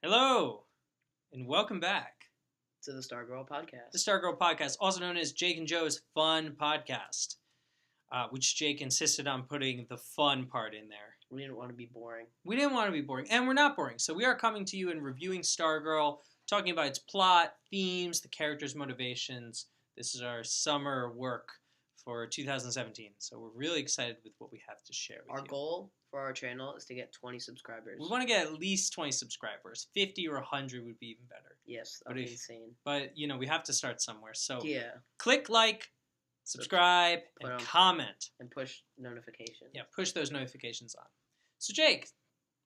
Hello, and welcome back to the Stargirl podcast. the Stargirl podcast, also known as Jake and Joe's Fun Podcast, which Jake insisted on putting the fun part in there. We didn't want to be boring. We didn't want to be boring, and we're not boring. So we are coming to you and reviewing Stargirl, talking about its plot, themes, the characters' motivations. This is our summer work for 2017, so we're really excited with what we have to share with you. Our goal for our channel is to get 20 subscribers. We want to get at least 20 subscribers. 50 or 100 would be even better. Yes, that would be insane. But, we have to start somewhere. So yeah, click like, subscribe, and comment. And push notifications. Yeah, push those notifications on. So, Jake.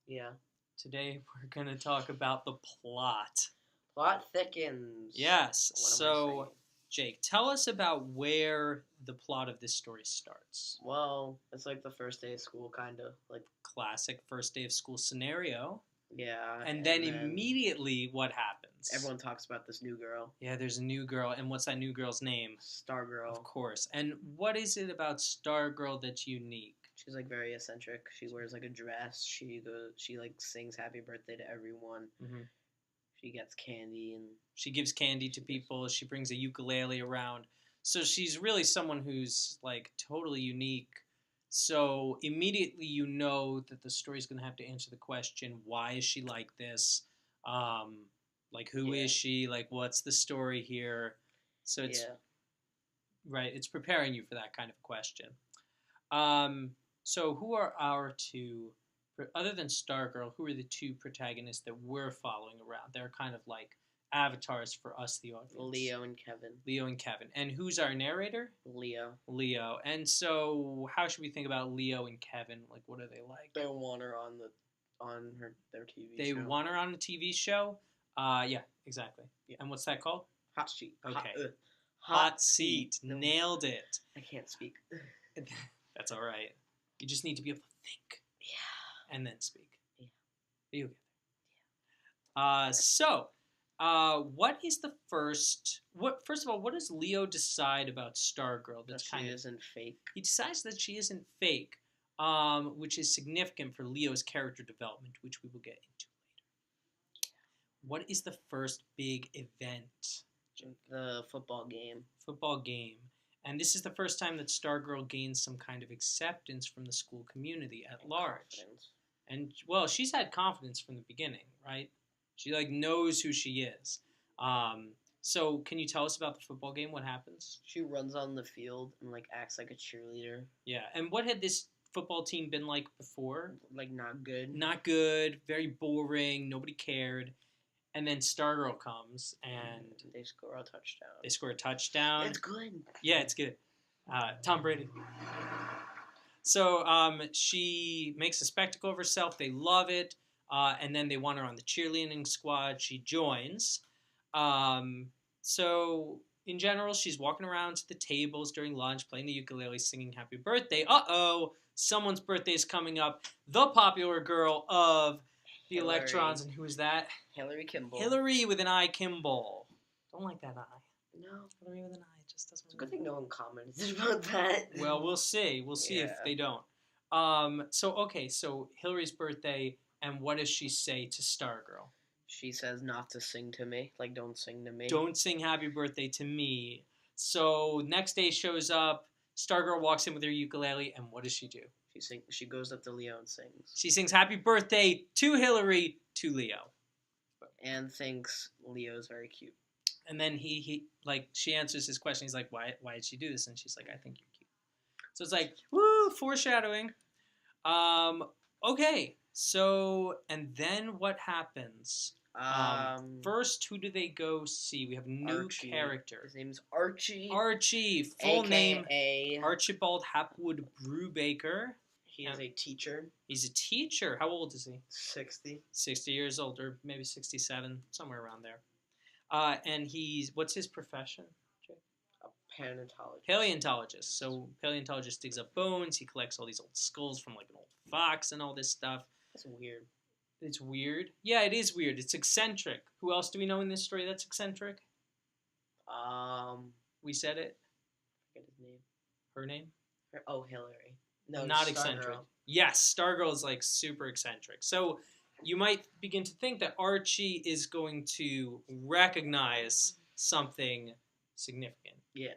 Yeah. Today we're going to talk about the plot. Plot thickens. Yes. So, Jake, tell us about where the plot of this story starts. Well, it's like the first day of school, kind of. Like classic first day of school scenario. Yeah. And then immediately what happens? Everyone talks about this new girl. Yeah, there's a new girl. And what's that new girl's name? Stargirl. Of course. And what is it about Stargirl that's unique? She's like very eccentric. She wears like a dress. She like sings happy birthday to everyone. Mm-hmm. She gets candy and she gives candy to people. She brings a ukulele around. So she's really someone who's like totally unique. So immediately you know that the story's going to have to answer the question, why is she like this? Like who is she? Like what's the story here? So it's right, it's preparing you for that kind of question. So who are our two, other than Stargirl, who are the two protagonists that we're following around? They're kind of like avatars for us, the audience. Leo and Kevin. Leo and Kevin. And who's our narrator? Leo. Leo. And so how should we think about Leo and Kevin? Like, what are they like? They want her on their TV show. They want her on a TV show? Yeah, exactly. Yeah. And what's that called? Hot Seat. Okay. Hot Seat. Nailed it. I can't speak. That's all right. You just need to be able to think. Yeah. And then speak. Yeah. You'll get there. Yeah. What is the first of all, what does Leo decide about Stargirl that she isn't fake? He decides that she isn't fake, which is significant for Leo's character development, which we will get into later. What is the first big event? The football game. And this is the first time that Stargirl gains some kind of acceptance from the school community at large. Confidence. And, well, she's had confidence from the beginning, right? She, knows who she is. So can you tell us about the football game? What happens? She runs on the field and, acts like a cheerleader. Yeah. And what had this football team been like before? Not good. Not good. Very boring. Nobody cared. And then Stargirl comes and they score a touchdown. It's good. Yeah, it's good. Tom Brady. So she makes a spectacle of herself. They love it. And then they want her on the cheerleading squad. She joins. So in general, she's walking around to the tables during lunch, playing the ukulele, singing happy birthday. Uh-oh, someone's birthday is coming up. The popular girl of the Hillary. Electrons. And who is that? Hillary Kimball. Hillary with an I, Kimball. Don't like that I. No. Hillary with an I just doesn't. It's a good thing no one commented about that. Well, we'll see. We'll see if they don't. So Hillary's birthday, and what does she say to Stargirl? She says not to sing to me. Don't sing to me. Don't sing happy birthday to me. So next day shows up. Stargirl walks in with her ukulele, and what does she do? She goes up to Leo and sings. She sings happy birthday to Hillary, to Leo. And thinks Leo's very cute. And then she answers his question. He's like, why did she do this? And she's like, I think you're cute. So it's like, woo, foreshadowing. Okay. So, and then what happens? First, who do they go see? We have a new character. His name's Archie. Archie, full name Archibald Hapwood Brubaker. He is a teacher. He's a teacher. How old is he? 60. 60 years old, or maybe 67, somewhere around there. And what's his profession? A paleontologist. Paleontologist. So paleontologist digs up bones. He collects all these old skulls from an old fox and all this stuff. That's weird. It's weird? Yeah, it is weird. It's eccentric. Who else do we know in this story that's eccentric? We said it. I forget his name. Her name? Hillary. No, not eccentric. Yes, Stargirl is super eccentric. So you might begin to think that Archie is going to recognize something significant. Yeah.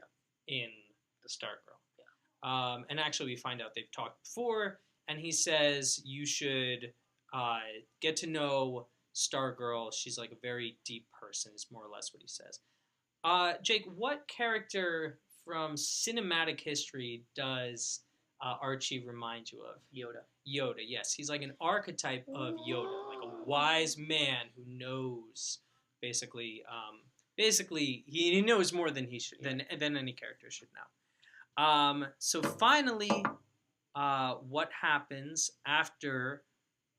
In the Stargirl. Yeah. And actually, we find out they've talked before, and he says you should get to know Stargirl. She's like a very deep person, is more or less what he says. Jake, what character from cinematic history does Archie remind you of? Yoda. Yoda, yes. He's like an archetype of Yoda, like a wise man who knows, basically. Basically, he knows more than he should than any character should know. So finally, what happens after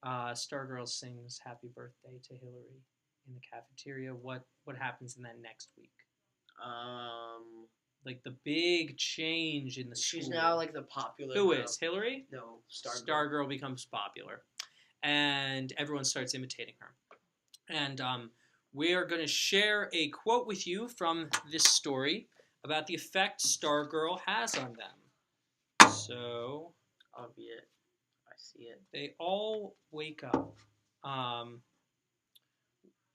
Stargirl sings "Happy Birthday" to Hillary in the cafeteria? What happens in that next week? Like the big change in the school. She's now like the popular Who girl. is Hillary? No, Stargirl. Stargirl becomes popular, and everyone starts imitating her. And we are going to share a quote with you from this story about the effect Stargirl has on them. So, albeit, I see it. They all wake up.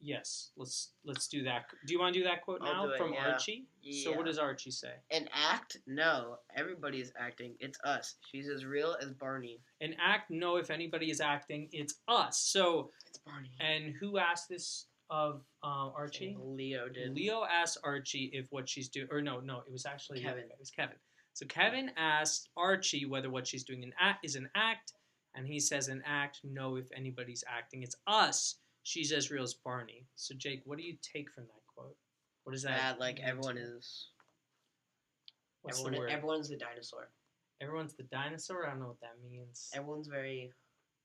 Yes, let's do that. Do you want to do that quote now from Archie? Yeah. So what does Archie say? An act? No. Everybody's acting. It's us. She's as real as Barney. An act? No. If anybody is acting, it's us. So it's Barney. And who asked this of Archie? Leo did. Leo asked Archie if what she's doing, or no, it was actually Kevin. It was Kevin. So Kevin asked Archie whether what she's doing is an act, and he says an act. No, if anybody's acting, it's us. She's as real as Barney. So Jake, what do you take from that quote? What is that? That like everyone is. What's the word? Everyone's the dinosaur. Everyone's the dinosaur. I don't know what that means. Everyone's very,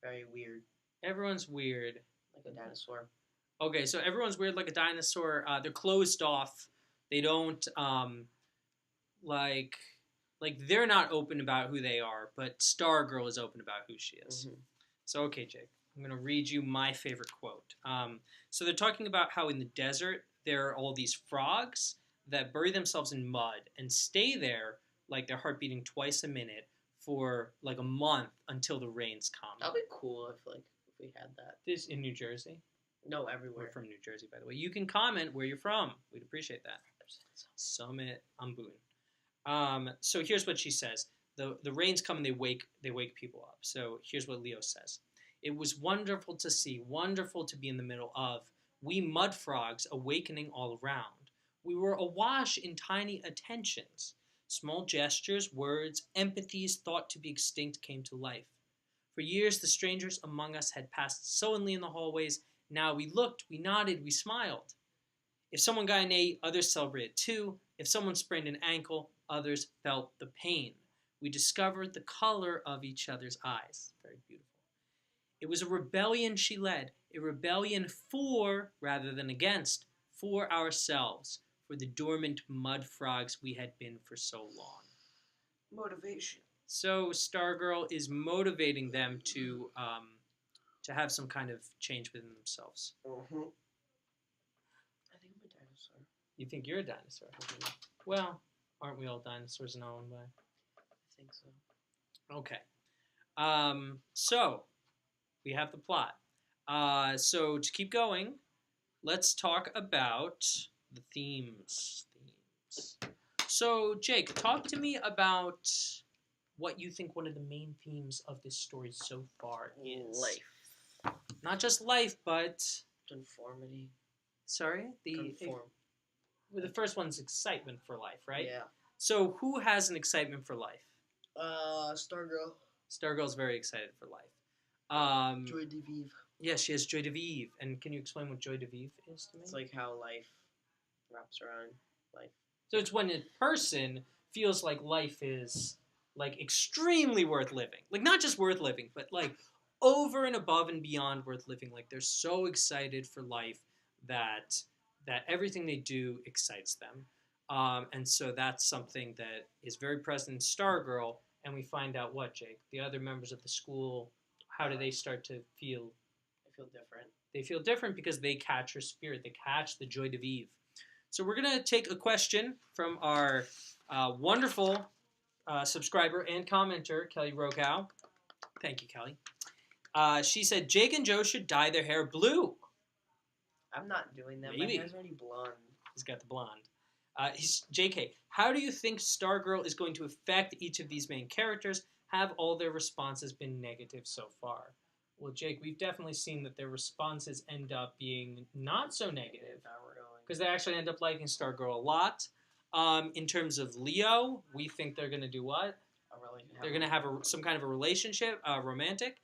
very weird. Everyone's weird. Like a dinosaur. Okay, so everyone's weird like a dinosaur. They're closed off. They don't like they're not open about who they are, but Stargirl is open about who she is. Mm-hmm. So okay, Jake, I'm going to read you my favorite quote. So they're talking about how in the desert there are all these frogs that bury themselves in mud and stay there like their heart beating twice a minute for like a month until the rains come. That'd be cool if we had that. This in New Jersey? No, everywhere. We're from New Jersey, by the way. You can comment where you're from. We'd appreciate that. Summit, I'm Boone. So here's what she says. The rains come and they wake people up. So here's what Leo says. It was wonderful to see, wonderful to be in the middle of. We mud frogs awakening all around. We were awash in tiny attentions. Small gestures, words, empathies thought to be extinct came to life. For years the strangers among us had passed sullenly in the hallways. Now we looked, we nodded, we smiled. If someone got an A, others celebrated too. If someone sprained an ankle, others felt the pain. We discovered the color of each other's eyes. Very beautiful. It was a rebellion she led, a rebellion for, rather than against, for ourselves, for the dormant mud frogs we had been for so long. Motivation. So Stargirl is motivating them to have some kind of change within themselves. Mm-hmm. I think I'm a dinosaur. You think you're a dinosaur? Mm-hmm. Well, aren't we all dinosaurs in our own way? I think so. Okay. So we have the plot. So to keep going, let's talk about the themes. So Jake, talk to me about what you think one of the main themes of this story so far is. Life. Not just life, but conformity. Sorry? Conform. The first one's excitement for life, right? Yeah. So who has an excitement for life? Stargirl. Stargirl's very excited for life. Joy de vivre. Yeah, she has joy de vivre. And can you explain what joy de vivre is to me? It's like how life wraps around life. So it's when a person feels like life is like extremely worth living. Like not just worth living, but like over and above and beyond worth living. Like they're so excited for life that everything they do excites them. And so that's something that is very present in Stargirl. And we find out what, Jake? The other members of the school, how do they start to feel? They feel different. They feel different because they catch her spirit. They catch the joy de vivre. So we're going to take a question from our wonderful subscriber and commenter, Kelly Rogow. Thank you, Kelly. She said Jake and Joe should dye their hair blue. I'm not doing that. Maybe. My hair's already blonde. He's got the blonde. JK, how do you think Stargirl is going to affect each of these main characters? Have all their responses been negative so far? Well, Jake, we've definitely seen that their responses end up being not so negative. Because they actually end up liking Stargirl a lot. In terms of Leo, we think they're going to do what? They're going to have some kind of a relationship, romantic.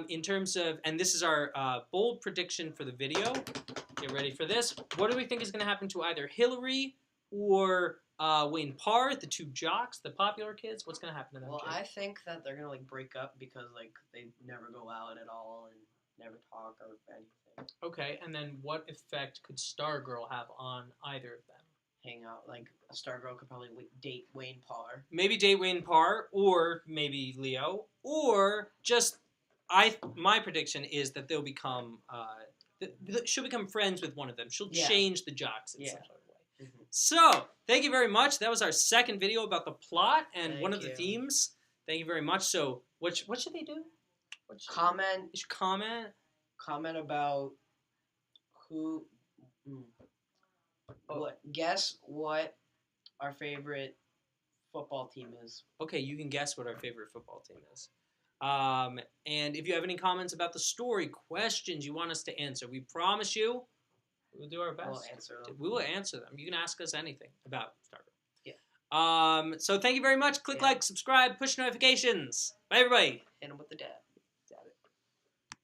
In terms of, and this is our bold prediction for the video. Get ready for this. What do we think is going to happen to either Hillary or Wayne Parr, the two jocks, the popular kids? What's going to happen to them? Well, Jake? I think that they're going to break up because they never go out at all and never talk or anything. Okay, and then what effect could Stargirl have on either of them? Hang out. Stargirl could probably date Wayne Parr. Maybe date Wayne Parr, or maybe Leo, or just my prediction is that they'll become she'll become friends with one of them. She'll change the jocks in some sort of way. Mm-hmm. So thank you very much. That was our second video about the plot and one of the themes. Thank you very much. So what should they do? Comment. You should comment. Comment about who. Guess what our favorite football team is. Okay, you can guess what our favorite football team is. And if you have any comments about the story, questions you want us to answer, we promise you we'll do our best. We'll answer them. We will answer them. You can ask us anything about Stargirl. Yeah. So thank you very much. Click like, subscribe, push notifications. Bye, everybody. Hit them with the dab.